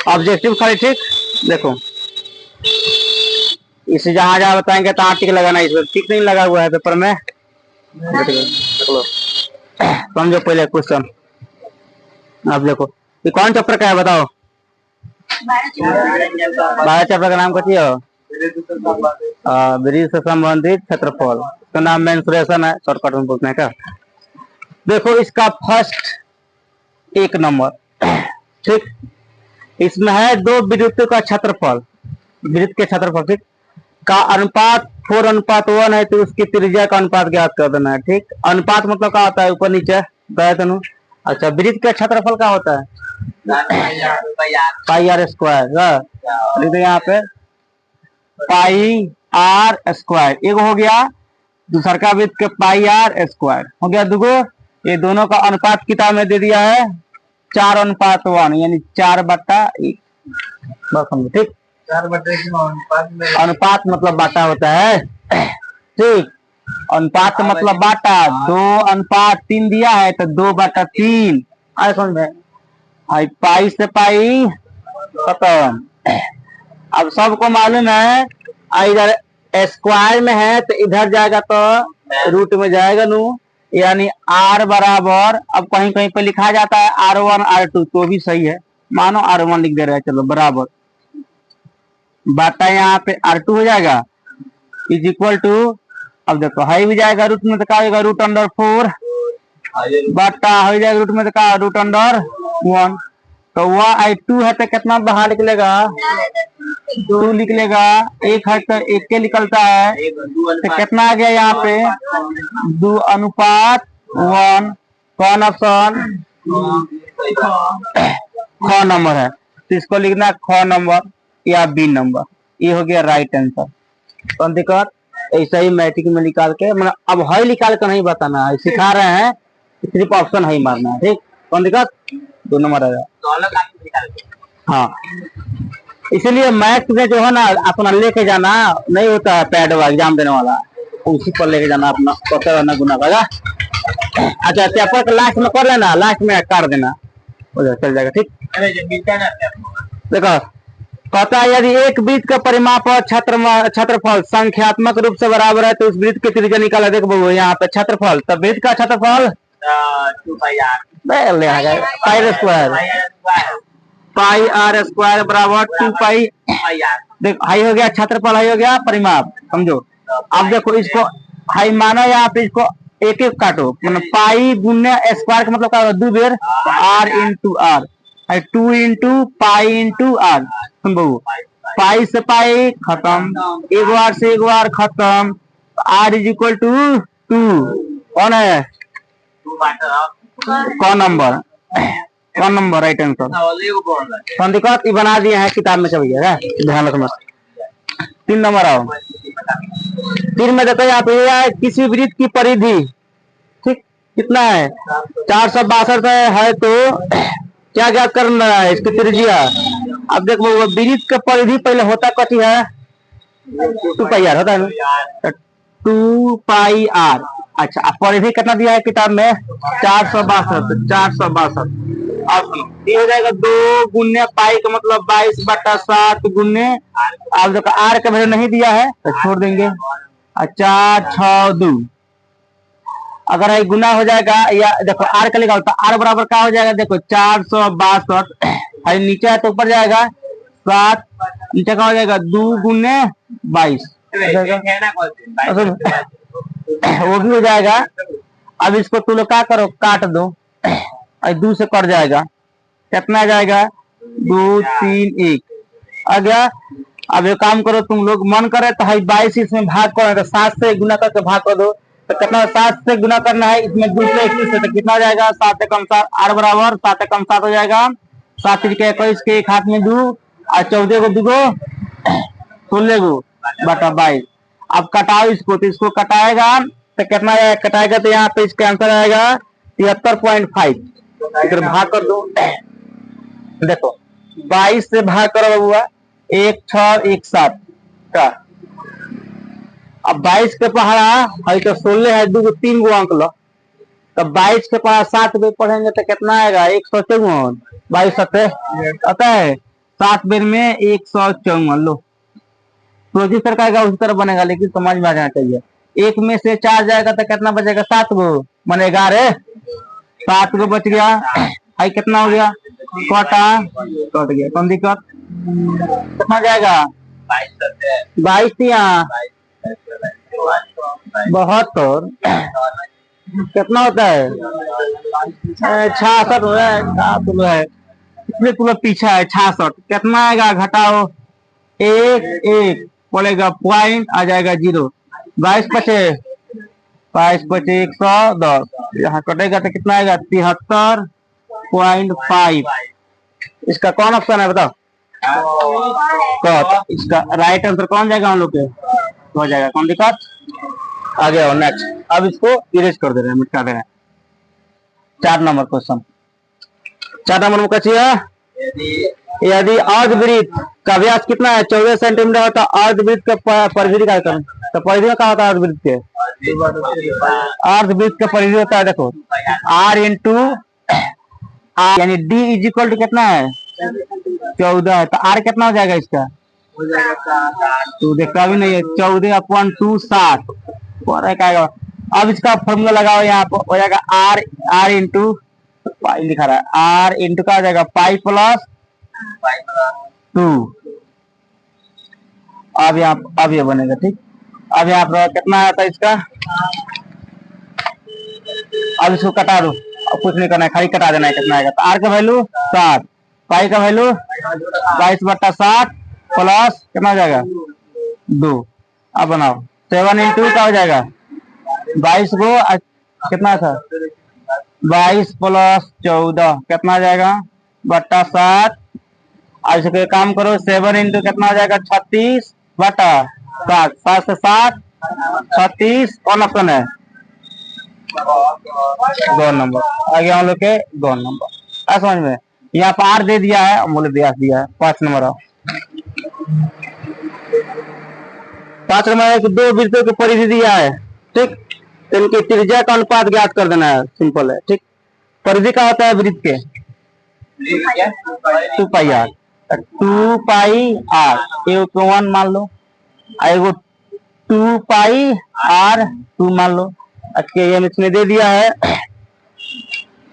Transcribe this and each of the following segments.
Objective खाली, ठीक। देखो इसे जहां जहां बताएंगे तो टिक लगाना, इसमें टिक नहीं लगा हुआ है पेपर में। देख लो, समझो पहले क्वेश्चन। अब देखो ये कौन चैप्टर का है बताओ। 12 चैप्टर का नाम कथी है? ब्रिज से संबंधित क्षेत्रफल। इसका नाम मेंसुरेशन है, शॉर्टकट में बोलते हैं क्या। देखो इसका फर्स्ट 1 नंबर, ठीक। इसमें है 2 वृत्तों का क्षेत्रफल, वृत्त के क्षेत्रफल, ठीक, का अनुपात 4:1 है, तो उसकी त्रिज्या का अनुपात ज्ञात कर देना है, ठीक। अनुपात मतलब क्या होता है? ऊपर नीचे गए तनु। अच्छा, वृत्त का क्षेत्रफल क्या होता है? पाई आर स्क्वायर। लिख दो यहाँ पे पाई आर स्क्वायर, एक हो गया। दूसरा का वृत्त के पाई आर स्क्वायर हो गया दुगो। ये दोनों का अनुपात किताब में दे दिया है 4:1, यानी 4/1, बस समझो, ठीक। 4/1 अनुपात मतलब बाटा होता है, ठीक। अनुपात मतलब बाटा, 2:3 दिया है तो 2/3 आए समझ में। पाई से पाई खत्म। अब सबको मालूम है इधर स्क्वायर में है तो इधर जाएगा तो रूट में जाएगा नू, यानी r बराबर, अब कहीं कहीं पे लिखा जाता है r1 r2, तो भी सही है, मानो r1 लिख दे रहा है, चलो बराबर बाटा यहाँ पे r2 हो जाएगा इज इक्वल टू, अब देखो हाई भी जाएगा रूट में तो क्या होगा √4 बाटा हो जाएगा रूट में तो क्या √1, तो वह 2 है तो कितना बाहर निकलेगा 2 निकलेगा, 1 है तो 1 के निकलता है, तो कितना आ गया यहाँ पे 2:1। कौन ऑप्शन? ख नंबर है, तो इसको लिखना ख नंबर या बी नंबर, ये हो गया राइट आंसर। कौन दिक्कत? ऐसा ही मैट्रिक में निकाल के, मतलब अब है निकाल कर नहीं बताना है, सिखा रहे हैं, सिर्फ ऑप्शन है मारना है, ठीक। कौन दिक्कत? 2 नंबर आ जाएगा। हाँ, इसीलिए मैथ में जो है ना अपना लेके जाना नहीं होता है, पैड एग्जाम देने वाला उसी पर लेके जाना, अपना पता रहना गुना का। अच्छा, पेपर के लास्ट में कर लेना, लास्ट में काट देना, चल जाएगा, ठीक। देखो कहता है यदि एक वृत्त का परिमाप और क्षेत्रफल संख्यात्मक रूप से बराबर है तो उस वृत्त की त्रिज्या निकाला। देखो बहु यहाँ पे क्षेत्रफल, तब वृत्त का क्षेत्रफल पाई आर स्क्वायर बराबर 2 पाई। देखो हाई हो गया क्षेत्रफल, हाई हो गया परिमाप, समझो। अब देखो इसको हाई माना, यहाँ पे इसको एक एक काटो, मतलब पाई गुना स्क्वायर का मतलब क्या होगा 2 बेर r into r, 2 into pi into r, pi से पाई खत्म, एक बार से एक बार खत्म, r इज इक्वल टू 2। कौन है? कौन नंबर? कौन नंबर राइट आंसर। कौन दिक्कत? ये बना दिए हैं किताब में, भैया ध्यान रखना। 3 नंबर आओ। 3 में देखो यहाँ पे किसी वृत्त की परिधि, ठीक, कितना है 462 है, तो क्या क्या करना है इसकी त्रिज्या। अब देखो वृत्त का परिधि पहले होता कथी है 2 पाई आर होता है, 2 पाई आर। अच्छा, परिधि कितना दिया है किताब में 462, 462। अब ये हो जाएगा 2 गुने पाई का मतलब 22/7 गुने, अब देखो आर का वैल्यू नहीं दिया है तो छोड़ देंगे, 4 6 2, अगर ये गुना हो जाएगा, या देखो आर का निकाल तो आर बराबर क्या हो जाएगा, देखो 462, नीचे है तो ऊपर जाएगा 7, नीचे का हो जाएगा 2 गुने 22, वो भी हो जाएगा। अब इसको तुम लोग क्या करो काट दो, 2 से कट जाएगा, कितना जाएगा 2 3 1 आ गया। अब ये काम करो तुम लोग, मन करे तो 22 इसमें भाग करो, तो 7 से गुना करके भाग कर दो, तो कितना 7 से गुना करना है, इसमें 2 से 21 से, तो कितना हो जाएगा 7 कम 7, आर बराबर 7 कम 7 हो जाएगा 7 के 21 के एक हाथ में 2 और 14 को 2 गो 16 गो बटा 22। अब कटाओ इसको, तो इसको कटाएगा तो कितना कटाएगा, तो यहाँ पे इसका आंसर आएगा 73.5। इधर भाग कर दो, देखो 22 से भाग करो बबुआ 1 6 1 7 का, अब 22 के पहाड़ा है तो 16 है, 2 3 गो अंक लो, तब 22 के पहाड़ा 7 पे पढ़ेंगे तो कितना आएगा 154, 22 7 आता है 7 बेर में 154 लो। प्रोसीजर का उसी तरह बनेगा, लेकिन समझ में आ जाना चाहिए। 1 में से 4 जाएगा तो कितना बचेगा? 7 गो, माने 11, 7 गो बच गया। आई कितना हो गया? कट गया, कौन दिक्कत? कितना जाएगा? 22 यहाँ 72 कितना होता है? 66 है, इसलिए तुम पीछा है। 66 कितना आएगा? घटाओ 1 बोलेगा पॉइंट आ जाएगा 0। 22 पचे 110, यहाँ कटेगा तो कितना आएगा? 73.5। इसका कौन ऑप्शन है बताओ? तो इसका राइट आंसर कौन जाएगा? हम लोग के हो जाएगा। कौन दिक्कत? आगे और नेक्स्ट। अब इसको इरेज कर दे रहे हैं, मिटा दे रहे हैं। 4 नंबर क्वेश्चन। 4 नंबर में कचिए, यदि अर्धवृत्त का व्यास कितना है? 14 सेंटीमीटर होता है। अर्धवृत्त का परिधि का करें तो परिधि में क्या होता है? अर्धवृत्त के अर्धवृत्त का परिधि होता है, देखो R इंटू आर, यानी D इज इक्वल टू कितना है? 14 है। तो R कितना हो जाएगा इसका? तू देखता भी नहीं है। 14/2 60 आएगा। अब इसका फॉर्मूला लगाओ, यहाँ पर हो जाएगा R इंटू पाई लिखा रहा है। R इंटू का हो जाएगा पाई प्लस 2। अब ये बनेगा, ठीक। अब यहाँ पर कितना आया था इसका? अब इसको कटा दो, अब कुछ नहीं करना है, खाली कटा देना है। कितना आएगा? तो R का वैल्यू 7, पाई का वैल्यू 22/60 प्लस कितना हो जाएगा? 2। अब बनाओ 7 इंटू का हो जाएगा 22 को कितना था? 22 प्लस 14 कितना आ जाएगा? बट्टा 7। आज इसके काम करो, 7 इंटू कितना हो जाएगा? 36/7, 7 से 7 36। कौन ऑप्शन है? 2 नंबर। आगे हम लोग के 2 नंबर। समझ में? यहाँ पर R दे दिया है, मूल्य दिया है। 5 नंबर आओ। 5 नंबर 2 वृत्तों की परिधि दिया है, ठीक। तो इनकी त्रिज्या का अनुपात ज्ञात कर देना है, सिंपल है, ठीक। परिधि का होता है वृत्त के 2 पाई आर। 2 पाई आर को 1 मान लो, एगो 2 पाई आर 2 मान लो। अच्छा, ये इसने दे दिया है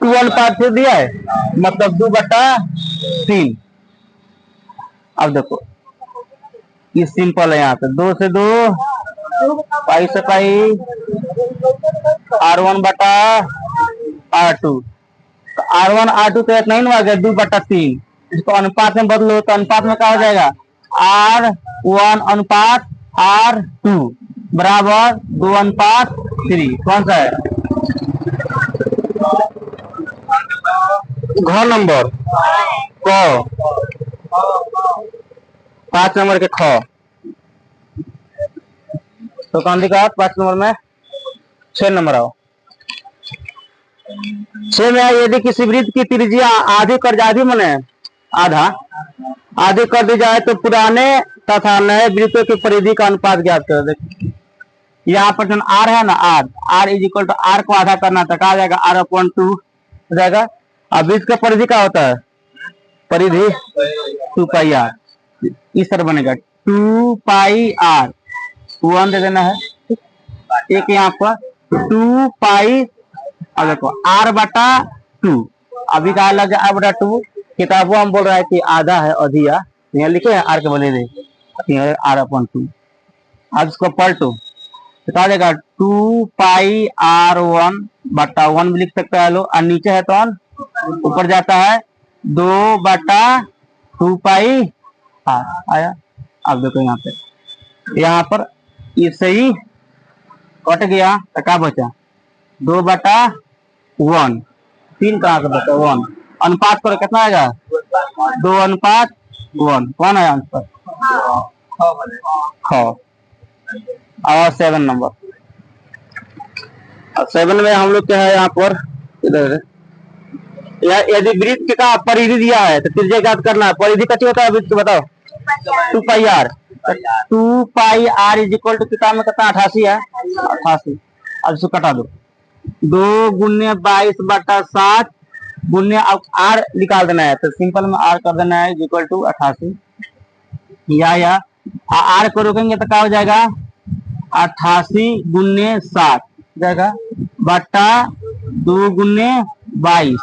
2 अनुपात से दिया है, मतलब 2/3। अब देखो ये सिंपल है, यहाँ पे 2 से 2, पाई से पाई, R1/R2। तो R1 R2 तो इतना ही ना आ गया 2/3। इसको अनुपात में बदलो तो अनुपात में क्या हो जाएगा? R1 अनुपात R2 बराबर 2/3। कौन सा है? घ नंबर क, 5 नंबर के ख। तो कौन दिखा 5 नंबर में? 6 नंबर आओ। 6 में यदि किसी वृत्त की त्रिज्या आधी मने आधी कर दी जाए तो पुराने तथा नए वृत्तों की परिधि का अनुपात ज्ञात कर दे। यहाँ पर जो R है ना, R is equal to R को आधा करना तो आ जाएगा R/2 हो जाएगा। अब वृत्त का परिधि क्या होता है? परिधि 2 पाई R। इस तरह बनेगा 2 पाई R, 1 दे देना है, एक यहाँ पर 2 पाई। अब देखो R/2, अभी कहा लग जाए R/2। किताबों हम बोल रहा है कि आधा है, अधिया यहाँ लिखे हैं R के बने दे R/2। अब इसको पलटो तो कहा जाएगा 2 पाई R1/1 भी लिख सकता है लो, और नीचे है तो ऊपर जाता है 2/2 पाई R आया। अब देखो यहाँ पर इससे ही कट गया तो क्या बचा? 2/1, 3 कहाँ से बचा? 1। अनुपात करो कितना आएगा? 2/1। कौन है आंसर? ख। और 7 नंबर। 7 में हम लोग क्या है यहाँ पर? इधर यदि वृत्त का परिधि दिया है तो त्रिज्या ज्ञात करना है। परिधि कैसे होता है वृत्त बताओ? 2 pi R। 2 pi R is equal to किताब में कितना? 88 है, 88। अब इसको कटा दो, 2 × 22/7 गुने अब आर निकाल देना है, तो सिंपल में आर कर देना है इक्वल टू 88 या आर को रोकेंगे तो क्या हो जाएगा 88 गुने 7 जाएगा बट्टा 2 गुने 22,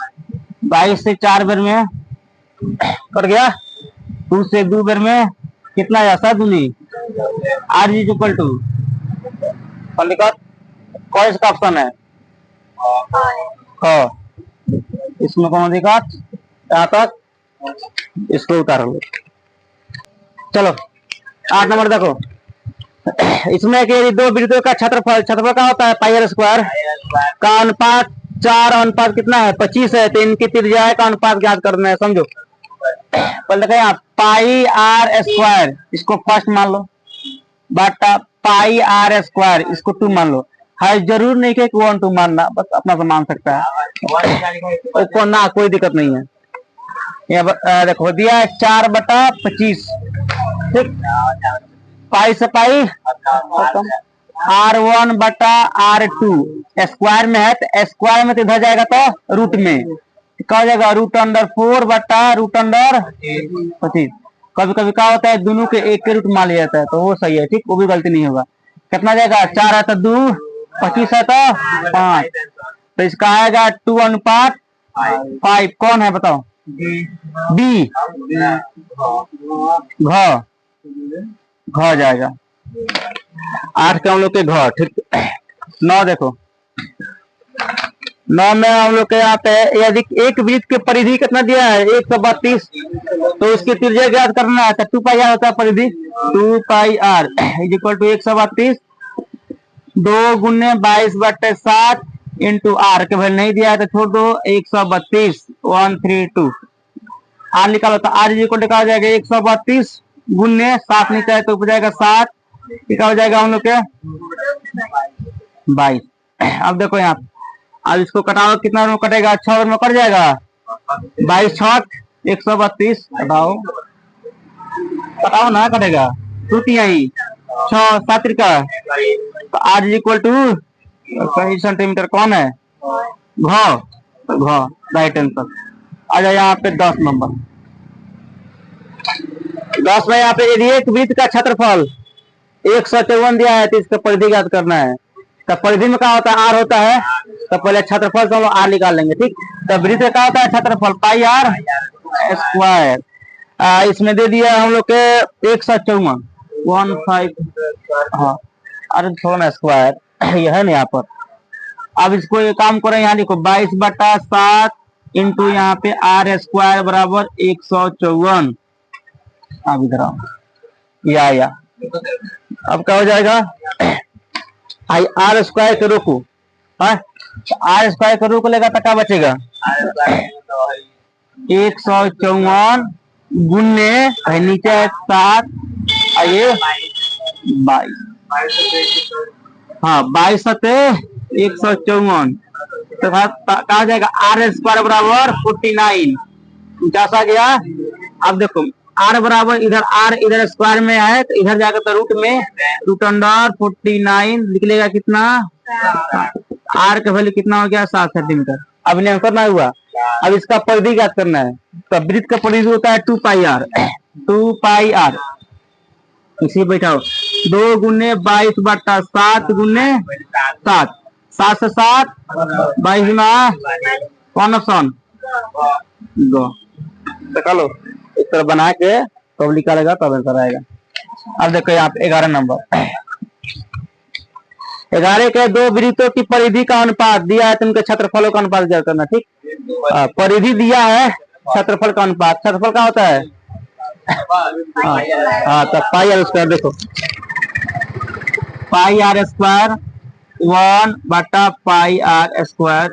22 से 4 बार में कर गया, 2 से 2 बार में कितना आया 7 दूनी आर इज इक्वल टू कौन सा ऑप्शन है इसमें कौन दिक्कत यहाँ तक इसको उतार लो। चलो 8 नंबर देखो, इसमें कि दो वृत्तों का क्षेत्रफल का होता है पाई आर स्क्वायर का अनुपात 4 अनुपात कितना है 25 है, तो इनकी त्रिज्या का अनुपात ज्ञात करना है। समझो पहले देखो यहाँ पाई आर स्क्वायर इसको फर्स्ट मान लो बटा पाई आर स्क्वायर इसको 2 मान लो। है जरूर नहीं कि 1 2 मानना, बस अपना से मान सकता है को ना कोई दिक्कत नहीं है। यहाँ देखो दिया है 4 बटा 25 ठीक, पाई से पाई R1 बटा R2 स्क्वायर में है, तो स्क्वायर में तो इधर जाएगा तो रूट में क्या हो जाएगा √4 बटा √25। कभी कभी क्या होता है दोनों के एक के रूट मान लिया जाता है, तो वो सही है ठीक, वो भी गलती नहीं होगा। कितना जाएगा 4 है तो 2, 25 है तो 5, तो इसका आएगा 2 अनुपात 5। कौन है बताओ बी घ जाएगा 8 के हम लोग के घ ठीक। 9 देखो 9 में हम लोग के यहाँ पे यदि एक वृत्त की परिधि कितना दिया है 132, तो उसकी त्रिज्या ज्ञात करना है, तो 2 पाई आर होता है परिधि 2 पाई आर इज इक्वल टू 132 2 गुने 22 बटे 7 इंटू आर के वैल्यू नहीं दिया है तो छोड़ दो 132 132 आर निकालो, तो आर इज इक्वल टू क्या हो जाएगा 132 गुने 7 नीचे है तो हो जाएगा 7, क्या हो जाएगा हम लोग के 22। अब देखो यहाँ अब इसको कटाओ कितना में कटेगा 6 में कट जाएगा 22 6 132 कटाओ कटाओ ना कटेगा टूटिया ही 6 7 का, तो आर इज इक्वल टू कहीं सेंटीमीटर कौन है घ राइट आंसर। आ जाए यहाँ पे 10 नंबर। 10 में यहाँ पे यदि एक वृत्त का क्षेत्रफल 154 दिया है तो इसका परिधि ज्ञात करना है, तो परिधि में क्या होता है आर होता है, तो पहले क्षेत्रफल से हम लोग आर निकाल लेंगे ठीक। तो वृत्त में क्या होता है क्षेत्रफल पाई आर स्क्वायर, इसमें दे दिया हम लोग के 154 15 हाँ अरे थोड़ा ना स्क्वायर यह है ना यहाँ पर। अब इसको ये काम करें यहाँ देखो 22 बटा 7 इंटू यहाँ पे आर स्क्वायर बराबर 154। अब इधर आओ या अब क्या हो जाएगा आई आर स्क्वायर के रोको, आर स्क्वायर के रोक लेगा तो क्या बचेगा 154 गुने नीचे 7 आइए 22 हाँ 22 सते 154 तो कहा जाएगा आर स्क्वायर बराबर 49 जैसा गया। अब देखो आर बराबर इधर आर इधर स्क्वायर में है तो इधर जाकर तो रूट में √49 निकलेगा कितना आर का वैल्यू कितना हो गया 7 सेंटीमीटर। अब इन्हें करना हुआ, अब इसका परिधि ज्ञात करना है, तो वृत्त का परिधि होता है 2 पाई आर इसी बैठाओ 2 गुने 22 बटा 7 गुने 7 7 से 7 22 में कौन ऑप्शन दो लो इस तरह बना के तब निकालेगा तब आंसर आएगा। अब देखो यहाँ पे 11 नंबर 11 के दो वृत्तों की परिधि का अनुपात दिया है तो उनके क्षेत्रफलों का अनुपात ज्ञात करना ठीक। परिधि दिया है क्षेत्रफल का अनुपात, क्षेत्रफल का होता है हाँ तो पाई आर स्क्वायर देखो पाई आर स्क्वायर 1 बटा पाई आर स्क्वायर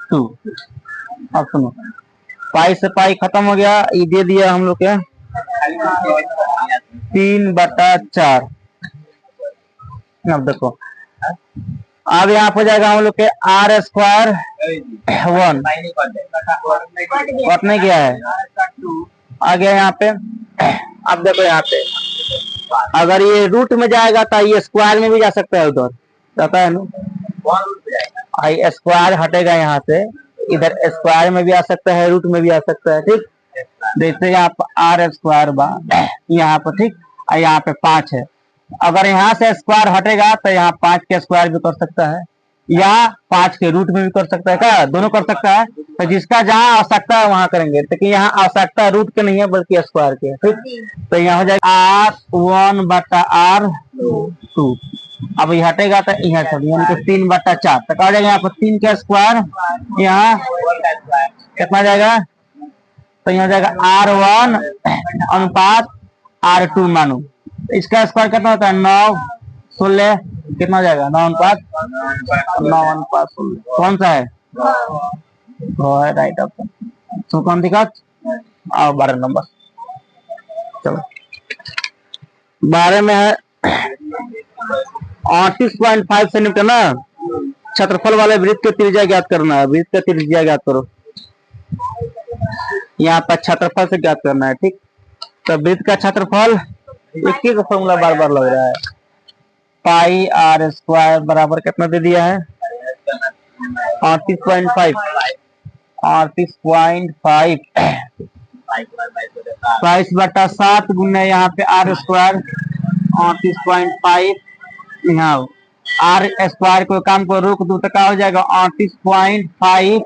2। अब सुनो पाई से पाई खत्म हो गया, ये दे दिया हम लोग के 3 बटा 4। अब देखो अब यहाँ हो जाएगा हम लोग के आर स्क्वायर 1 कट नहीं गया है आ गया यहाँ पे। अब देखो यहाँ पे अगर ये रूट में जाएगा तो ये स्क्वायर में भी जा सकता है, उधर जाता है ना स्क्वायर हटेगा यहाँ से इधर स्क्वायर में भी आ सकता है, रूट में भी आ सकता है, ठीक। देखते यहाँ पर आर स्क्वायर बा यहाँ पर, ठीक। और यहाँ पे 5 है। अगर यहाँ से स्क्वायर हटेगा तो यहाँ 5 के स्क्वायर भी कर सकता है, या 5 के रूट में भी कर सकता है, क्या दोनों कर सकता है। तो जिसका जहाँ आवश्यकता है वहां करेंगे, लेकिन यहाँ आवश्यकता रूट के नहीं है बल्कि स्क्वायर के, ठीक। तो यहाँ हो जाएगा R1/R2। अब ये हटेगा तो यहाँ यानी कि 3/4 तक आ जाएगा। यहाँ पर 3 का स्क्वायर, यहाँ कितना जाएगा, तो यहाँ जाएगा R1/R2 मानो। इसका स्क्वायर कितना होता है 9, 16 कितना जाएगा 9/16। कौन सा है, राइट ऑप्शन। तो कौन दिक्कत, और 12 नंबर। चलो 12 में है 38.5 सेंटीमीटर ना। क्षेत्रफल वाले वृत्त की त्रिज्या ज्ञात करना है। वृत्त की त्रिज्या ज्ञात करो, यहाँ पर क्षेत्रफल से ज्ञात करना है, ठीक। तो वृत्त का क्षेत्रफल, एक ही का फॉर्मूला बार बार लग रहा है। पाई आर स्क्वायर बराबर कितना दे दिया है 38.5। 22/7 गुना यहाँ पे आर स्क्वायर 38.5। यहाँ आर स्क्वायर को काम को रोक दो तो क्या हो जाएगा 38.5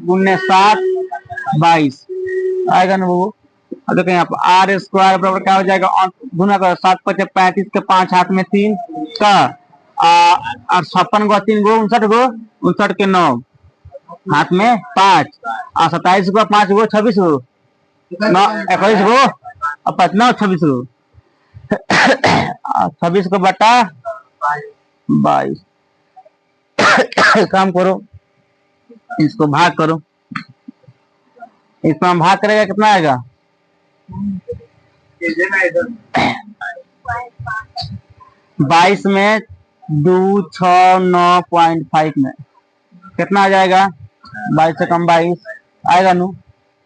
गुने 7 22 आएगा ना वो। देखो यहाँ पर आर स्क्वायर बराबर क्या हो जाएगा, गुना करो 7 × 5 = 35 के 5 हाथ में 3 का और 56 गो 3 गो 59 गो 59 के 9 हाथ में 5 और 27 गो 5 गो 26 गो 21 गो और 5 26 गो 26 को बटा 22। काम करो, इसको भाग करो, इसको हम भाग करेगा कितना आएगा 22 में 269.5 में कितना आ जाएगा 22 से कम 22 आएगा नू,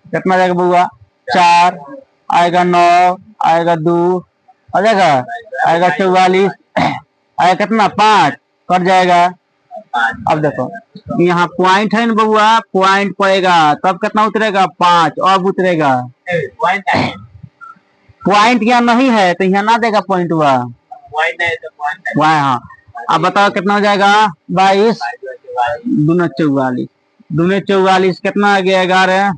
कितना जाएगा बुआ 4 आएगा 9 आएगा 2 आ जाएगा आएगा 44 आएगा कितना 5 कट जाएगा। अब देखो यहाँ पॉइंट है ना बबुआ, पॉइंट पड़ेगा तब कितना उतरेगा 5 अब उतरेगा। पॉइंट यहाँ नहीं है तो यहाँ ना देगा पॉइंट हुआ वहाँ। हाँ अब बताओ कितना हो जाएगा 22 दूना 44 दूने 44 कितना आ गया 11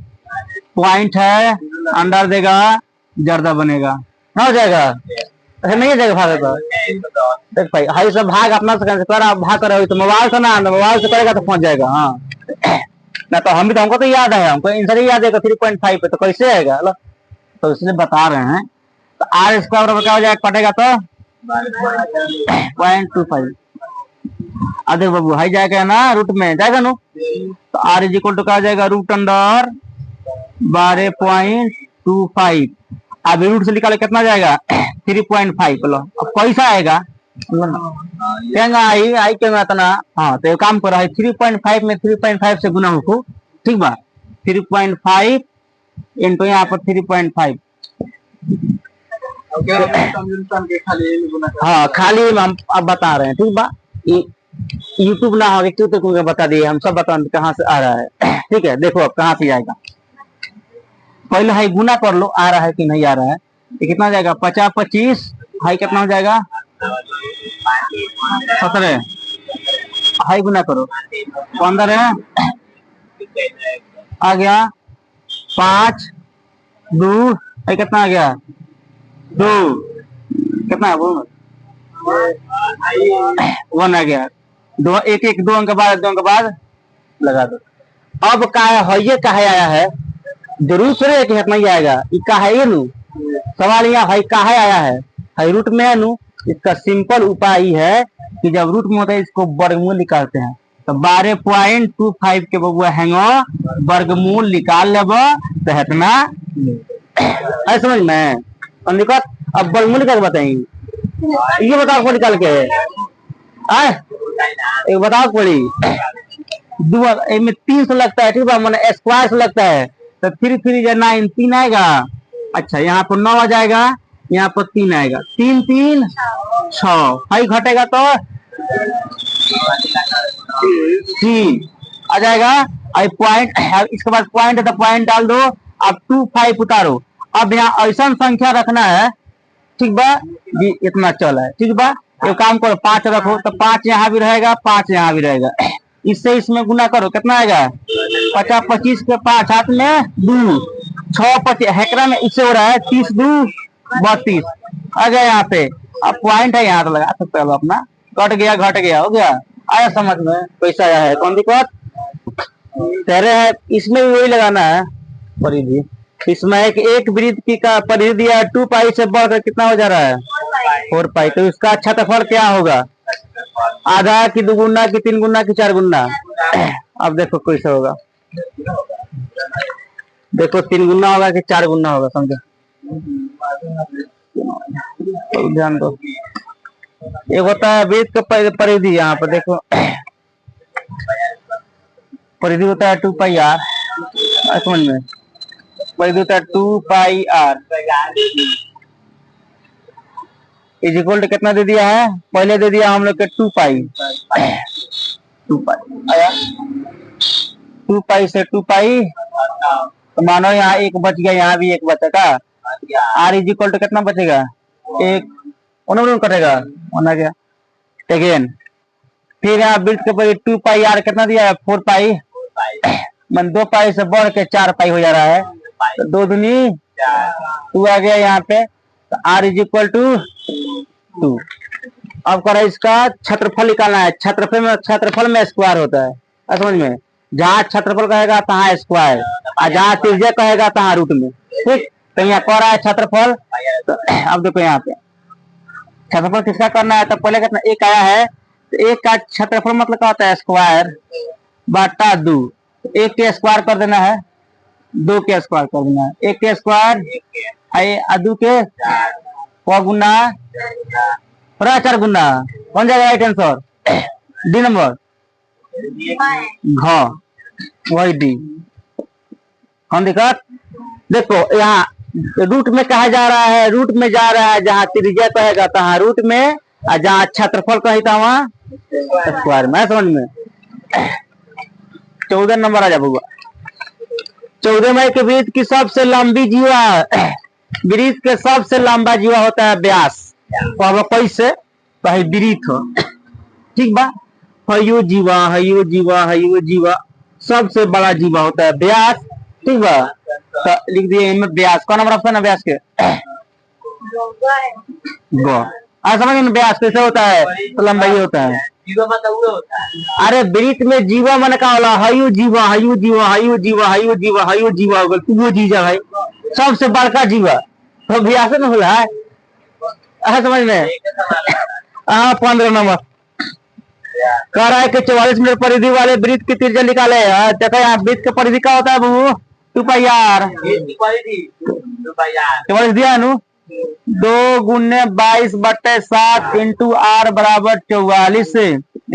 पॉइंट है अंडर देगा जर्दा बनेगा ना हो जाएगा। ऐसा नहीं है भाग तो देख भाई हाई सब भाग अपना से भाग करे तो मोबाइल से ना मोबाइल से करेगा तो पहुंच जाएगा। हाँ ना तो हम भी तो हमको तो याद है, हमको आंसर ही याद है 3.5 पे तो कैसे आएगा तो इसलिए बता रहे हैं। तो आर स्क्वायर बराबर क्या हो जाएगा कटेगा तो 0.25। अरे बाबू हाई जाएगा ना रूट में जाएगा नो तो आर इज इक्वल टू क्या जाएगा रूट अंडर 12.25। अब रूट से निकाले कितना जाएगा 3.5 लो। अब कैसा आएगा आई क्यों इतना। हाँ तो काम करो 3.5 में 3.5 से गुना हो ठीक बा 3.5 इंटू यहाँ पर 3.5। हाँ खाली हम अब बता रहे हैं ठीक बा, यूट्यूब ना हो तो बता दिए हम सब बता कहाँ से आ रहा है। ठीक है देखो अब कहाँ से आएगा, पहले हाई गुना कर लो आ रहा है कि नहीं आ रहा है। ये कितना जाएगा 50 25 हाई कितना हो जाएगा 17 हाई गुना करो 15 आ गया 5 2 हाई कितना आ गया 2 कितना है 1 आ गया 2 एक 2 अंक बाद लगा दो। अब ये कहा आया है जरूर सुने कि नहीं आएगा ये नू सवाल यहाँ भाई कहा आया है रूट में है नू। इसका सिंपल उपाय है कि जब रूट में होता है इसको वर्गमूल निकालते हैं तो 12.25 के बबुआ हैंगो वर्गमूल निकाल लेब तो इतना है समझ में दिक्कत। अब वर्गमूल क्या बताएंगे ये बताओ को निकाल के एक बताओ पड़ी 3 से लगता है ठीक है मैंने स्क्वायर से लगता है तो 3 3 9 3 आएगा। अच्छा यहाँ पर 9 आ जाएगा यहाँ पर 3 आएगा 3 3 6 हाई घटेगा तो 3 आ जाएगा अब पॉइंट, इसके बाद पॉइंट है तो पॉइंट डाल दो, अब 2 5 उतारो। अब यहाँ ऐसा संख्या रखना है, ठीक बा जी, इतना चल है, ठीक बा। एक काम करो 5 रखो, तो 5 यहाँ भी रहेगा, 5 यहाँ भी रहेगा, इससे इसमें गुना करो, कितना आएगा 50 25 के 5 हाथ में 2 6 25 हेकरा में इससे हो रहा है 30 2 32 आ गया यहाँ पे। अब पॉइंट है यहाँ तो लगा सकते हो अपना, कट गया घट गया हो गया, आया समझ में, पैसा आया है, कौन दिक्कत तेरे है। इसमें भी वही लगाना है परिधि, इसमें एक वृत्त की का परिधि दिया 2 पाई से बढ़कर कितना हो जा रहा है 4 पाई, तो इसका क्षेत्रफल क्या होगा, आधा की 2 गुना की 3 गुना की 4 गुना। अब देखो कैसे होगा, देखो 3 गुना होगा कि 4 गुना होगा, समझो तो ध्यान दो। एक होता है वृत्त का परिधि, यहाँ पर देखो परिधि होता है 2 पाई आर, समझ में, परिधि होता है 2 पाई आर इज इक्वल टू कितना दे दिया है, पहले दे दिया हम लोग के 2 पाई, 2 पाई आया, 2 पाई से 2 पाई, तो मानो यहाँ एक बच गया, यहाँ भी एक बचेगा, आर इज इक्वल टू कितना बचेगा, एक उन्होंने कटेगा होना गया अगेन। फिर यहाँ वृत्त के पर 2 पाई आर कितना दिया है 4 पाई, मन 2 पाई से बढ़ के 4 पाई हो जा रहा है, तो 2 दूनी 2 आ गया यहाँ पे, तो आर इज इक्वल टू 2। अब करा इसका क्षेत्रफल निकालना है, क्षेत्रफल में स्क्वायर होता है, समझ में, जहाँ क्षेत्रफल कहेगा तहाँ स्क्वायर, और जहाँ त्रिज्या कहेगा तहाँ रूट में, ठीक। तो यहाँ कर रहा है क्षेत्रफल, तो अब देखो यहाँ पे क्षेत्रफल किसका करना है, तो पहले कितना एक आया है, तो एक का क्षेत्रफल मतलब क्या होता है स्क्वायर बटा 2, एक के स्क्वायर कर देना है, 2 के स्क्वायर कर देना है, एक के स्क्वायर 2 के गुना 4 गुना, कौन जाएगा राइट आंसर, डी नंबर घ, वही डी, कौन दिक्कत। देखो यहाँ रूट में कहा जा रहा है, रूट में जा रहा है, जहाँ त्रिज्या कहेगा तहाँ रूट में, और जहाँ क्षेत्रफल कहेगा वहाँ स्क्वायर में, समझ में। 14 नंबर आ जा बउआ, 14 में के वृत्त की सबसे लंबी जीवा, वृत्त के सबसे लंबा जीवा होता है व्यास, कैसे भाई वृत्त हो, ठीक बा, हयो जीवा हयो जीवा हयो जीवा, सबसे बड़ा जीवा होता है व्यास, ठीक बा, तो लिख दिए इनमें व्यास, कौन नंबर ऑप्शन है व्यास के, गो, समझ में व्यास कैसे होता है, तो लंबाई होता है, अरे वृत्त में जीवा मन का होला, हयो जीवा हयो जीवा हयो जीवा हयो जीवा हयो जीवा हो गल, तू वो जीजा भाई सबसे बड़का जीवा, तो व्यास न होला है, समझ में। 15 नंबर कह रहा है कि 44 मीटर परिधि वाले वृत्त की त्रिज्या निकाले, देखो यहाँ वृत्त की परिधि क्या होता है बबू, 2 पाई आर, 44 दिया है नु, 2 गुने 22 बटे 7 इंटू आर बराबर 44,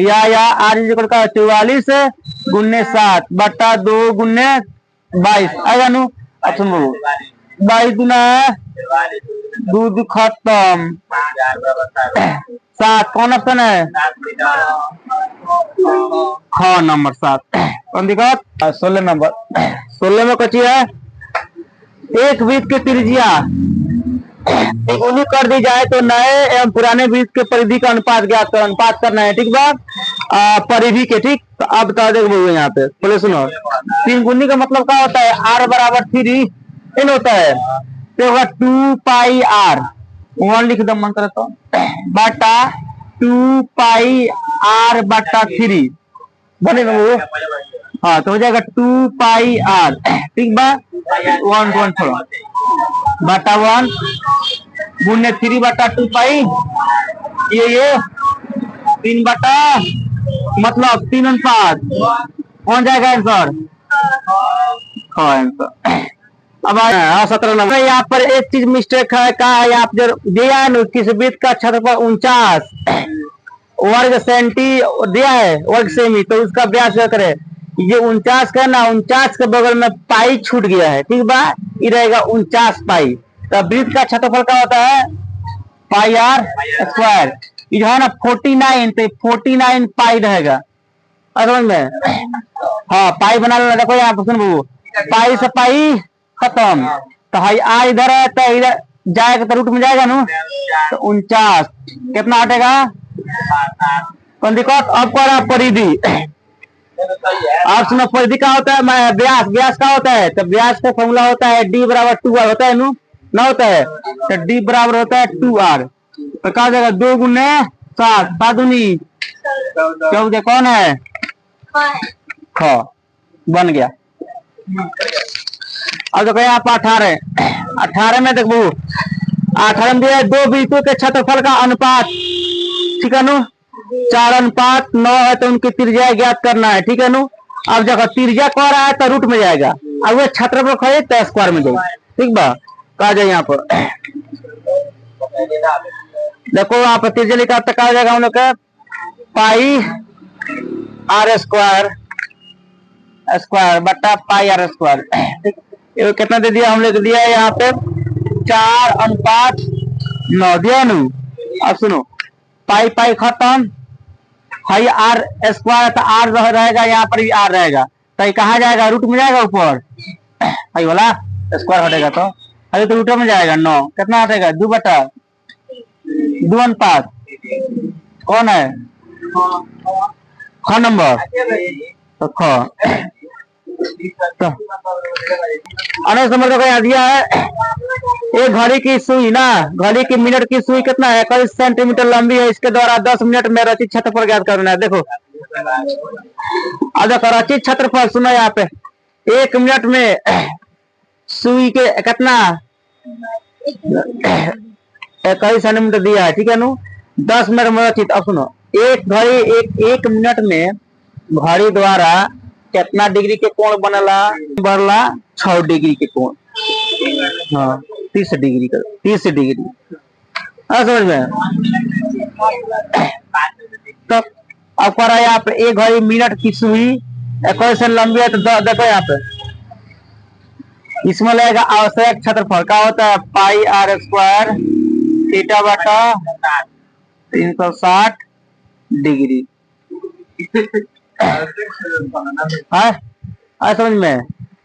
या आर इज इक्वल का 44 गुने 7 बटा 2 गुने 22 आएगा नु, अब सुन 22 गुना दूध खत्म, 7 कौन ऑप्शन है, ख नंबर 7, कौन दिक्कत। 16 नंबर, 16 में कची है, एक वृत्त की त्रिज्या कर दी जाए तो नए एवं पुराने वृत्त के परिधि का अनुपात ज्ञात कर, अनुपात करना है, ठीक बा, परिधि के, ठीक। तो अब बता देखो यहाँ पे बोले सुनो, 3 गुनी का मतलब क्या होता है, आर बराबर 3 इन होता है, तो होगा 2 पाई आर, 1 लिख दो मन करे तो, बटा 2 पाई आर बटा 3 बनेगा वो, हाँ, तो हो जाएगा 2 पाई आर, ठीक बा, 1 छोड़ो बटा 1 गुने 3 बटा 2 पाई, ये 3 बटा मतलब 3 अनुपात, कौन जाएगा आंसर, आंसर। अब 17 नंबर, यहाँ पर एक चीज मिस्टेक है, कहा है यहाँ जो दिया है किस वृत्त का क्षेत्रफल 49 वर्ग सेंटी दिया है, वर्ग सेमी, तो उसका व्यास क्या करे, ये 49 का ना, 49 के बगल में पाई छूट गया है, ठीक बा, ये रहेगा 49 पाई, तो वृत्त का क्षेत्रफल क्या होता है पाई आर स्क्वायर, ये जो है ना 49, तो 49 पाई रहेगा, समझ में? हाँ पाई बना लेना। देखो यहाँ पर सुन, पाई से पाई खत्म, तो हाई आ इधर है तो इधर जाएगा तो रूट में जाएगा ना, तो 49 कितना हटेगा? कौन दिक्कत? अब कह रहा परिधि। आप सुनो परिधि का होता है, मैं व्यास, व्यास का होता है, तो व्यास का फॉर्मूला होता है डी बराबर 2r होता है ना होता है, तो डी बराबर होता है 2r। तो कहा जाएगा 2 गुने 7, 7 दूनी 14, कौन है? ख, बन गया। अब देखो यहाँ पर 18, 18 में देखो 18 में दिया है 2 वृत्तों के क्षेत्रफल का अनुपात, ठीक है नु? 4:9 है तो उनकी त्रिज्या ज्ञात करना है, ठीक है नु? अब देखो त्रिज्या कह रहा है तो रूट में जाएगा, अब वो क्षेत्रफल खोजे तो स्क्वायर में जाएगा, ठीक बा? कहा जाए यहाँ पर देखो यहाँ पर त्रिज्या लिखा तो कहा जाएगा हम लोग का पाई आर स्क्वायर, स्क्वायर बटा पाई आर स्क्वायर, ठीक। ये कितना दे दिया हम लोग? दिया है यहाँ पे 4:9 दिया नु। अब सुनो पाई पाई खत्म, हाई आर स्क्वायर तो आर रहेगा, यहाँ पर भी आर रहेगा, तो ये कहाँ जाएगा? रूट में जाएगा ऊपर, हाई वाला स्क्वायर हटेगा तो अभी तो रूट में जाएगा 9, कितना हटेगा? 2 बटा 2 अनुपात कौन है? ख नंबर, तो ख तो अनस नंबर का क्या दिया है? एक घड़ी की सुई ना, घड़ी की मिनट की सुई कितना है? 21 सेंटीमीटर लंबी है, इसके द्वारा 10 मिनट में रचित क्षेत्रफल ज्ञात करना है। देखो अब देखो रचित क्षेत्रफल सुनो यहाँ पे, 1 मिनट में सुई के कितना 21 सेंटीमीटर दिया है, ठीक है नु? 10 मिनट में रचित। अब सुनो एक घड़ी एक मिनट में घड़ी द्वारा कितना डिग्री के कोण बनला? बढ़ला 6 डिग्री के कोण, हाँ 30 डिग्री का, 30 डिग्री, हाँ समझ में? तो अब कह रहा है यहाँ पे एक घड़ी मिनट की सुई 21 से लंबी है, तो देखो यहाँ पे इसमें लगेगा आवश्यक क्षेत्रफल का होता है पाई आर स्क्वायर थीटा बटा 360 डिग्री, समझ में?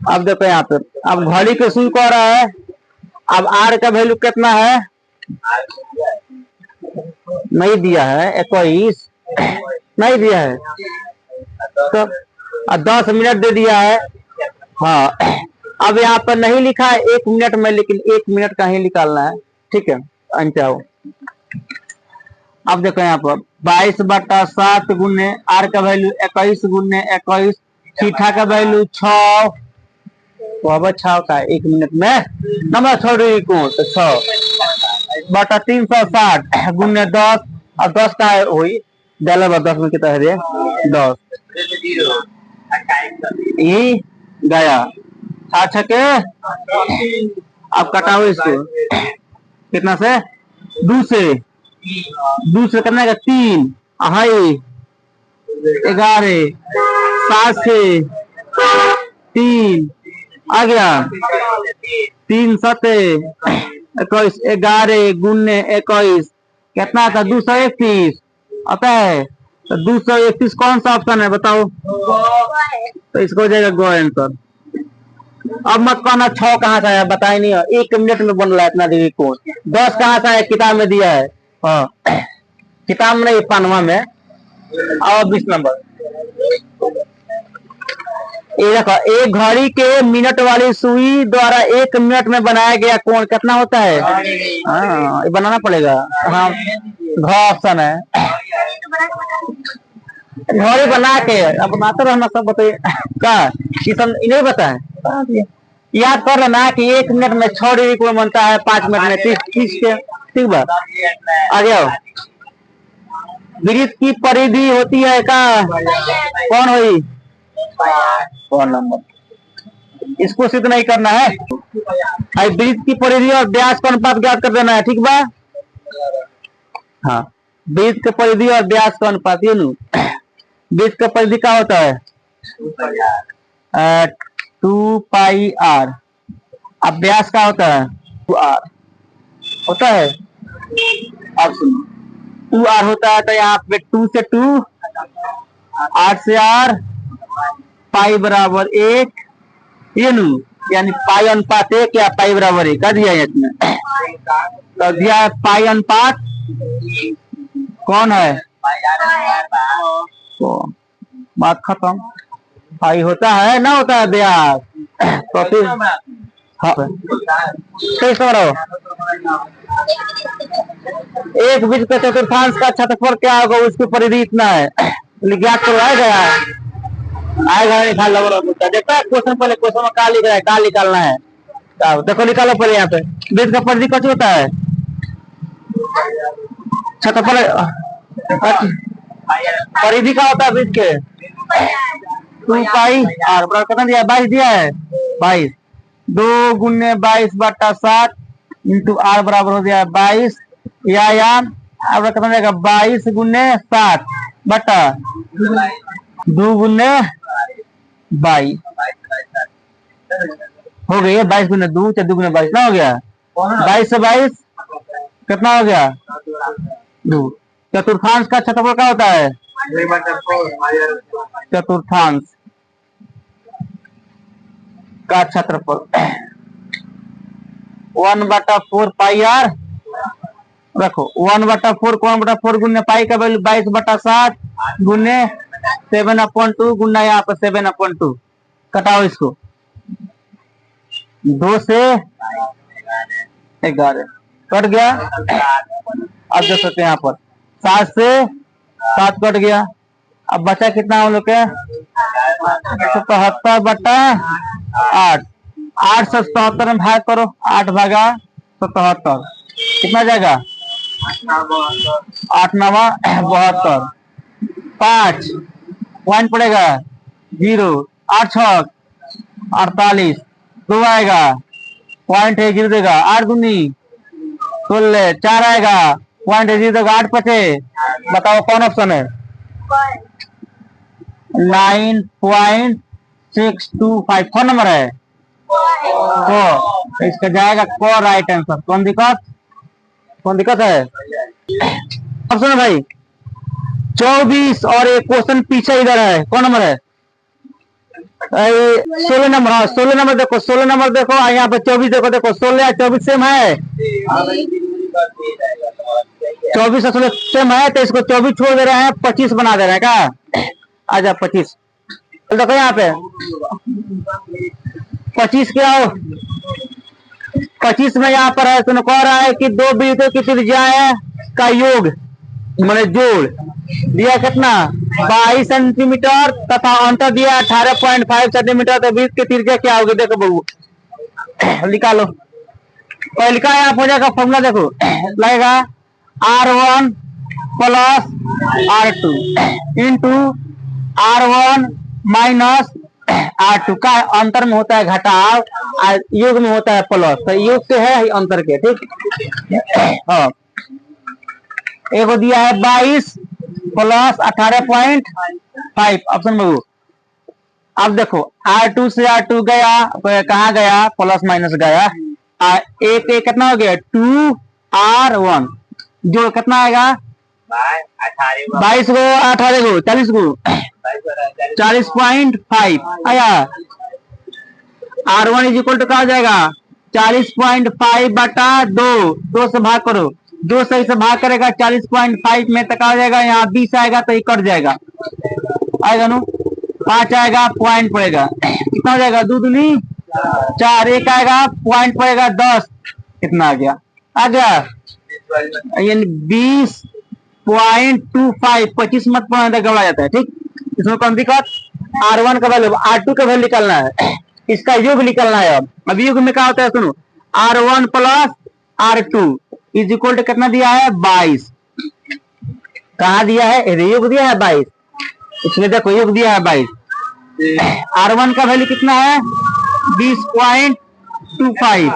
अब देखो यहाँ पे अब घड़ी के सुई कह रहा है, अब आर का वैल्यू कितना है? नहीं दिया है, 21 नहीं दिया है, तो 10 मिनट दे दिया है। हाँ अब यहाँ पर नहीं लिखा है 1 मिनट में, लेकिन 1 मिनट का ही निकालना है, ठीक है? अंचाओ अब देखो यहाँ पर 22 बटा 7 गुने आर का वैल्यू 21 गुने 21, थीटा का वैल्यू 6, तो अब 6 का 1 मिनट में नंबर छोड़ रही को, तो 6 बटा 360 गुने 10, और 10 का हुई डॉलर 10 में कितना है? 10 ये गया 6 के, अब कटाओ इसको कितना से? 2 से, 2 से करना है 3, हाई 11, 7 से 3 आ गया, 3 7 21, 11 गुने 21 कितना था? 231 आता है, तो 231 कौन सा ऑप्शन है बताओ? तो इसको हो जाएगा गो आंसर। अब मत कहना 6 कहाँ से है, बताए नहीं है, 1 मिनट में बन रहा है इतना डिग्री कोण। 10 कहाँ से है? किताब में दिया है, हाँ किताब में नहीं, पानवा में। और 20 नंबर ये देखो, एक घड़ी के मिनट वाली सुई द्वारा 1 मिनट में बनाया गया कोण कितना होता है? हाँ ये बनाना पड़ेगा, हाँ घ ऑप्शन है, घड़ी बना के अब बनाते रहना सब बताइए का इन्हें बताए, याद कर लेना कि 1 मिनट में 6 डिग्री कोण बनता है, 5 मिनट में 30 के, ठीक बा? आ गया वृत्त की परिधि होती है का? कौन हुई? कौन नंबर? इसको सिद्ध नहीं करना है, वृत्त की परिधि और व्यास का अनुपात ज्ञात कर देना है, ठीक बा? हाँ वृत्त की परिधि और व्यास का अनुपात, ये नु वृत्त का परिधि क्या होता है? 2 पाई आर, अब व्यास का होता है 2r होता है। अब सुनो 2r होता है, तो यहाँ पे 2 से 2 8 से R पाई बराबर 1 ये नु, यानी पाई अनुपात 1 या पाई बराबर 1 कर दिया है इसमें। तो दिया है पाई अनुपात कौन है तो बात खत्म। पाई होता है ना होता है ब्याज, तो फिर कैसे हो एक बीज का चतुर्थांश का क्षेत्रफल क्या होगा उसकी परिधि इतना है, ज्ञात करवाया गया है। आएगा निकाल लो, देखता है क्वेश्चन, पहले क्वेश्चन में क्या लिख रहा है, क्या निकालना है, देखो निकालो पहले। यहाँ पे बीज का परिधि कैसे होता है, क्षेत्रफल परिधि का होता है बीज के 2 पाई आर बराबर कितना दिया है 22 दिया है 22, 2 गुने 22/7 इंटू आर बराबर हो गया 22 या अब कितना जाएगा 22 गुने 7 बटा 2 गुने 22 हो गई है 22 गुने 2 2 गुने 22 ना हो गया 22 से 22 कितना हो गया 2। चतुर्थांश का क्षेत्रफल क्या होता है, चतुर्थांश का क्षेत्रफल 1/4 पाई आर, रखो 1/4 को 1/4 गुने पाई का वैल्यू 22/7 गुने 7/2 गुना यहाँ पर 7/2 कटाओ इसको 2 से 11 कट गया। अब देख सकते हैं यहाँ पर 7 से 7 कट गया, अब बचा कितना हम लोग के 77/8, 8 से 77 में भाग करो, 8 भागा 77 कितना जाएगा 8 9 72, 5 पॉइंट पड़ेगा 0, 8 6 48, 2 आएगा पॉइंट है 0 देगा, 8 दूनी 16, 4 आएगा पॉइंट है 0 देगा, 8 बचे, बताओ कौन ऑप्शन है 9.625 कौन नंबर है तो इसका जाएगा को राइट आंसर। कौन दिक्कत है ऑप्शन है भाई 24 और एक क्वेश्चन पीछे इधर है, कौन नंबर है 16 नंबर। हाँ 16 नंबर देखो, 16 नंबर देखो यहाँ पे 24 देखो, देखो 16 या 24 सेम है, 24 और 16 सेम है, तो इसको 24 छोड़ दे रहे हैं 25 बना दे रहे हैं क्या, आजा 25 देखो यहाँ पे 25 क्या हो 25 में यहाँ पर है सुनो कह रहा है कि 2 बिंदुओं की त्रिज्याएं का योग मैंने जोड़ दिया कितना 22 सेंटीमीटर तथा अंतर दिया 18.5 सेंटीमीटर, तो बीच की त्रिज्या क्या होगी देखो बबू निकालो। पहले का आप हो जाएगा फॉर्मूला देखो लगेगा R1 plus R2 into R1 minus R2 का अंतर में होता है घटाव, योग में होता है प्लस, तो योग से है अंतर के, ठीक। हाँ एक दिया है 22 प्लस 18.5 ऑप्शन बबू। अब देखो R2 से R2 गया, कहाँ गया प्लस माइनस गया, एक कितना हो गया 2R1 जो कितना आएगा 22 को 18 को 40 को 40.5 आया। R1 इज इक्वल टू क्या हो जाएगा 40.5 बटा 2 से भाग करो, 2 सही से भाग करेगा 40.5 में तक आ जाएगा, यहाँ 20 आएगा तो ये कट जाएगा, आएगा नु 5 आएगा पॉइंट पड़ेगा, कितना हो जाएगा 2 दूनी 4, 1 आएगा पॉइंट पड़ेगा 10, कितना आ गया 20.25, 25 मत पढ़ने गड़ा जाता है, ठीक। इसमें कौन दिक्कत R1 का वैल्यू R2 का वैल्यू निकालना है, इसका योग निकालना है। अब योग में क्या होता है सुनो R1 plus R2 is equal to कितना दिया है 22, कहा दिया है योग दिया है 22, इसमें देखो योग दिया है 22, R1 का वैल्यू कितना है 20.25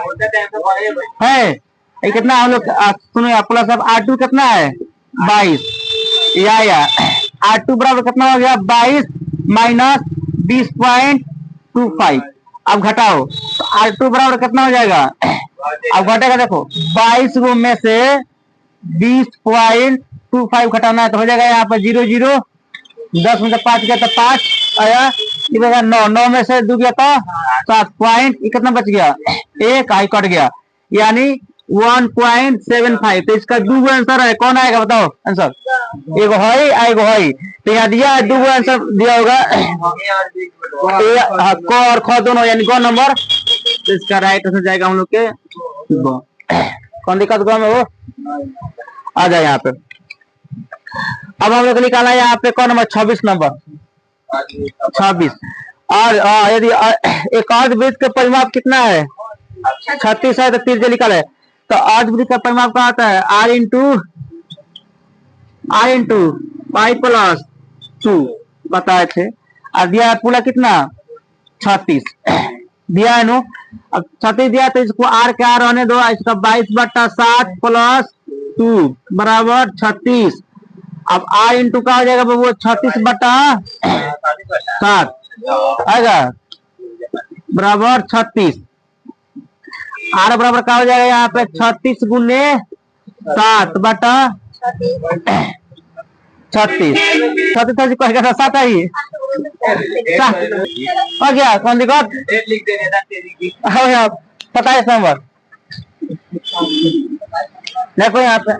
है, ये कितना हम लोग सुनो प्लस अब R2 कितना है 22 या R2 बराबर कितना हो गया 22 माइनस 20.25, अब घटाओ तो R2 बराबर कितना हो जाएगा, अब घटेगा देखो 22 में से 20.25 घटाना है तो हो जाएगा यहाँ पर 0 0 10 में से 5 गया तो 5 आया, ये बचा 9, 9 में से 2 गया तो 7 पॉइंट, कितना बच गया, एक आई कट गया, यानी 1.75। तो इसका दो आंसर है, कौन आएगा बताओ आंसर, एगो है एगो है, तो यहाँ दिया है, दो आंसर दिया होगा क और ख दोनों, यानी गो नंबर। तो इसका राइट आंसर जाएगा हम लोग के गो। कौन दिक्कत गो में वो आ जाए यहाँ पे। अब हम लोग निकाला है यहाँ पे कौन नंबर, 26 नंबर, 26। और यदि एक अर्धवृत्त का परिमाप कितना है, 36 है, तो 30 निकाले, तो अर्धवृत्त का परिमाप कहाँ आता है, r इंटू पाई प्लस 2 बताए थे, और दिया है पूरा कितना 36 दिया है नो। अब 36 दिया तो इसको r क्या रहने दो, इसका 22/7 प्लस 2 बराबर 36। अब r इंटू का हो जाएगा वो 36/7 आएगा बराबर 36। r बराबर क्या हो जाएगा यहाँ पे 36 गुने 7/36, 36 कहेगा 7 आई हो गया, कौन दिक्कत 27 नंबर। देखो यहाँ पे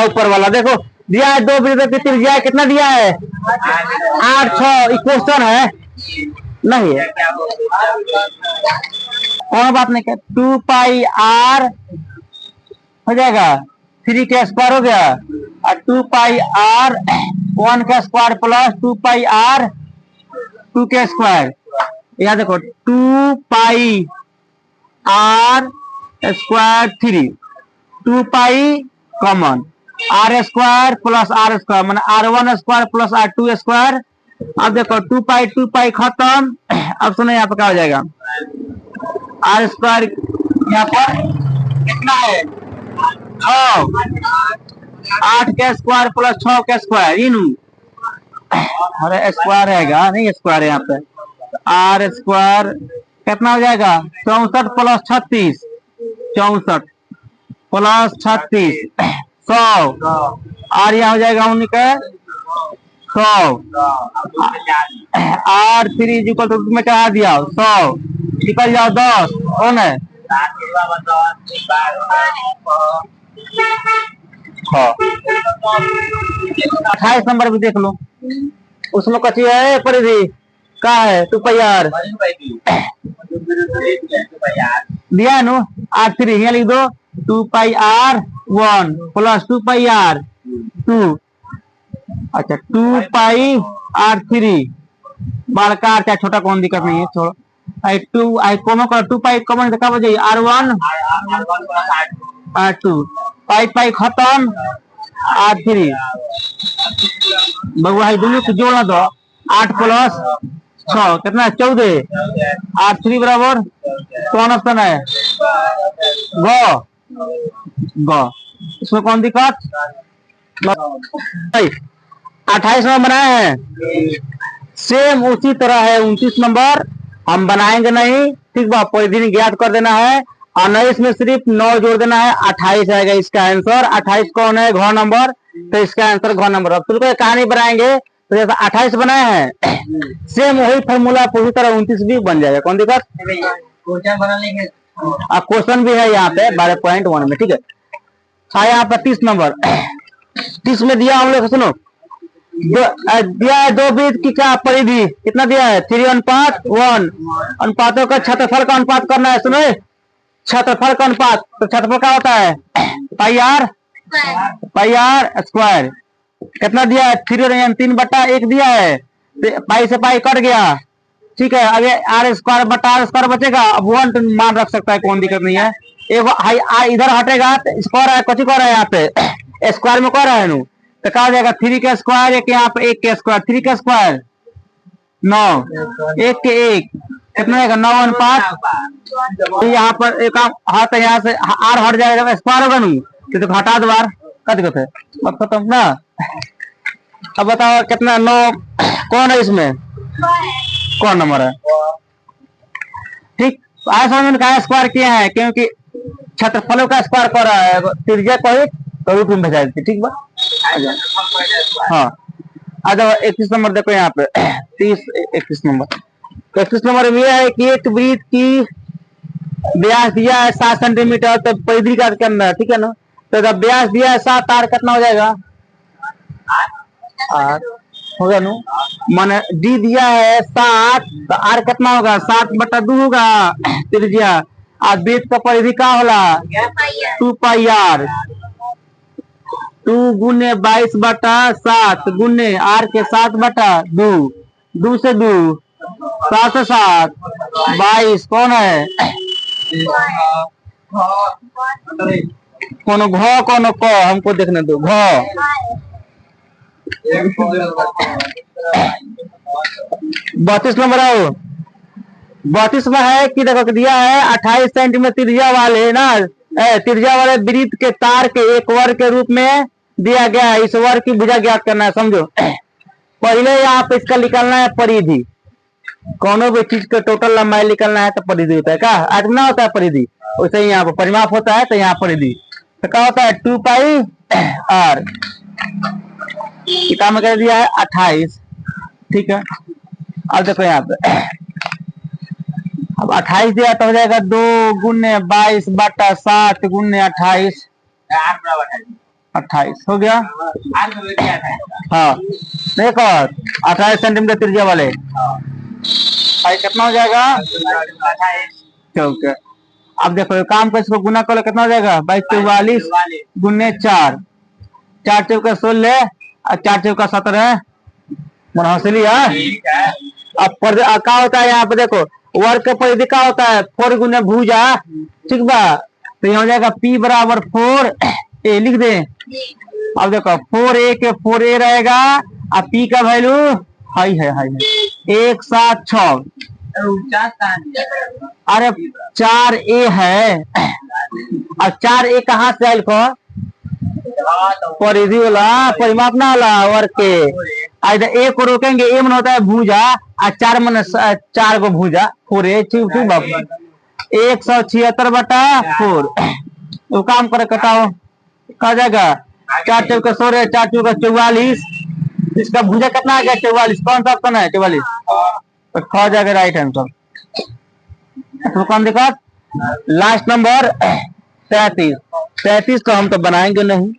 ऊपर वाला देखो दिया है, 2 वृत्त दिया है, कितना दिया है 8 6, क्वेश्चन है नहीं है, कौन बात नहीं क्या, 2 पाई r हो जाएगा, 3 का स्क्वायर हो गया, और 2 पाई r 1 का स्क्वायर प्लस 2 पाई r 2 का स्क्वायर, यहाँ देखो 2 pi r square 3, 2 pi common, r square plus r square मैंने r1 square plus r2 square. अब देखो 2 पाई खत्म, अब सुनो यहाँ पे क्या हो जाएगा, r स्क्वायर यहाँ पर कितना है 6, 8 का स्क्वायर प्लस 6 का स्क्वायर, इनू अरे स्क्वायर रहेगा नहीं, स्क्वायर है यहाँ पे, r स्क्वायर कितना हो जाएगा 64 प्लस 36, 64 प्लस 36 100, और यहाँ हो जाएगा उनका 100, r3 में चढ़ा दिया 100, निकल जाओ 10, कौन है 28 नंबर भी देख लो, उसमें कची है परिधि का है 2 पाई r दिया है नो, r3 यहाँ लिख दो 2 पाई r1 प्लस 2 पाई r2, अच्छा 2 पाई r3 बड़का चाहे छोटा कौन दिक्कत नहीं है, छोड़ो आई 2 आई कॉमन कर 2 पाई कॉमन देखा बजाई r1 r2 पाई खत्म r3 बगुआ दोनों को जोड़ना दो, 8 प्लस 6 कितना 14, r3 बराबर कौन ऑप्शन है गो, गो इसमें कौन दिक्कत 28 नंबर बनाए हैं, सेम उसी तरह है 29 नंबर हम बनाएंगे नहीं, ठीक बा, परिधि ज्ञात कर देना है, और 19 में सिर्फ 9 जोड़ देना है, 28 आएगा इसका आंसर। 28 कौन है घ नंबर, तो इसका आंसर घ नंबर। अब तुमको कहानी बनाएंगे तो जैसा 28 बनाए हैं सेम वही फॉर्मूला पूरी तरह 29 भी बन जाएगा, कौन दिक्कत, क्वेश्चन भी है यहाँ पे 12.1 में, ठीक है। यहाँ पर 30 नंबर, 30 में दिया हम लोग सुनो, दिया है 2 वृत्त की क्या परिधि, कितना दिया है 3:1, अनुपातों का क्षेत्रफल का अनुपात करना है, सुनो क्षेत्रफल का अनुपात, तो क्षेत्रफल क्या होता है पाई आर स्क्वायर, कितना दिया है 3/1 दिया है, पाई से पाई कट गया, ठीक है। अभी आर स्क्वायर बटा आर स्क्वायर बचेगा, अब 1 मान रख सकता है, कोई दिक्कत नहीं है। इधर हटेगा तो स्क्वायर है, कुछ कर रहा है यहाँ पे स्क्वायर में कर रहा है, तो क्या हो जाएगा 3 का स्क्वायर, एक यहाँ पे 1 का स्क्वायर, 3 का स्क्वायर 9, 1 के 1 कितना आएगा 9 अनुपात, यहाँ पर एक हाथ यहाँ से आर हट जाएगा, स्क्वायर होगा नू, तो हटा दो आर, क्या दिक्कत है बस खत्म ना। अब बताओ कितना 9 कौन है इसमें, कौन नंबर है, ठीक। आज समझ में क्या स्क्वायर किया है, क्योंकि क्षेत्रफलों का स्क्वायर कर रहा है, त्रिज्या को ही तो रूट में भेजा देती, ठीक बा। हाँ अच्छा 31 नंबर देखो यहाँ पे 31 नंबर 31 नंबर में यह है कि एक वृत्त की व्यास दिया है 7 सेंटीमीटर तो परिधि का करना है, ठीक है ना। तो जब व्यास दिया है 7, आर कितना हो जाएगा 8 होगा नु। माने डी दिया है 7 तो आर कितना होगा 7/2 होगा त्रिज्या। और वृत्त का परिधि का होला 2 पाई आर 2 गुने 22/7 गुने आर के 7/2 2 से 2 7 से 7 22 कौन है कोनो घ कोनो क हमको देखने दो घ 32 नंबर आओ 32 में है कि देखो दिया है 28 सेंटीमीटर त्रिज्या वाले ना त्रिज्या वाले वृत्त के तार के एक वर्ग के रूप में दिया गया है। इस वर्ग की भुजा ज्ञात करना है। समझो पहले यहाँ पे इसका निकालना है परिधि। कोनो भी चीज का टोटल लंबाई निकालना है तो परिधि होता है क्या आगना होता है परिधि। वैसे ही यहाँ पर परिमाप होता है तो यहाँ परिधि तो क्या होता है 2 पाई आर किताब में कह दिया है 28 ठीक है। अब देखो यहाँ पे अब 28 दिया तो हो जाएगा 2 गुने 22/7 गुने 28 28 हो गया। हाँ देखो 28 सेंटीमीटर त्रिज्या वाले कितना हो जाएगा 28। अब देखो काम को इसको गुना करो कितना हो जाएगा 22 गुने 4 4 चौका 16 और 4 चौका 17 मनहौसली है। अब क्या होता है यहाँ पे देखो वर्ग का परिधि क्या होता है 4 गुने भुजा ठीक बा तो यहाँ हो जाएगा P बराबर 4 ए लिख दे। अब देखो 4a के 4a रहेगा और P का वैल्यू हाई है 1 7 6 अरे 4a है और 4a कहाँ से आयल को परिधि वाला परिमाप ना वाला वर्ग के इधर ए को रोकेंगे ए मन होता है भुजा और 4 मन 4 को भुजा 4a ठीक बाबू 176/4 तो काम करे कटाओ कहा जाएगा 4 चौका 16 4 चौका 44 इसका भुजा कितना आ गया 44 कौन सा ऑप्शन है 44 तो खा जाएगा राइट आंसर। तो कौन देखा लास्ट नंबर 33 तो हम तो बनाएंगे नहीं।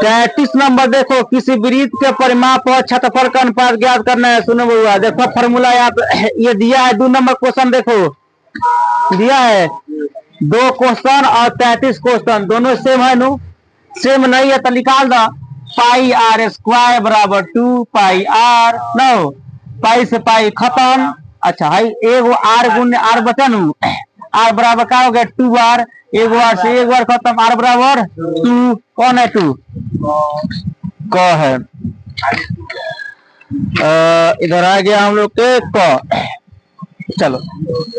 33 नंबर देखो किसी वृत्त के परिमाप और क्षेत्रफल का अनुपात ज्ञात करना है। सुनो बउआ देखो फॉर्मूला यहाँ पे ये दिया है 2 नंबर क्वेश्चन देखो दिया है 2 क्वेश्चन और 33 क्वेश्चन दोनों सेम है नु सेम नहीं है तो निकाल दो पाई आर स्क्वायर बराबर 2 पाई आर नो पाई से पाई खत्म। अच्छा है एगो आर गुने आर बचा नु आर बराबर क्या हो गया 2 आर एगो आर से एक बार खत्म आर बराबर 2 कौन है 2 क है इधर आ गया हम लोग के क। चलो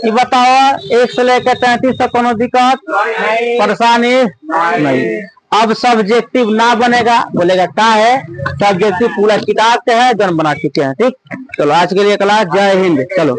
ये बताओ 1 से लेकर 33 तक कोनो दिक्कत परेशानी नहीं। अब सब्जेक्टिव ना बनेगा बोलेगा क्या है सब्जेक्टिव पूरा किताब से है जन्म बना चुके हैं ठीक। चलो आज के लिए क्लास जय हिंद चलो।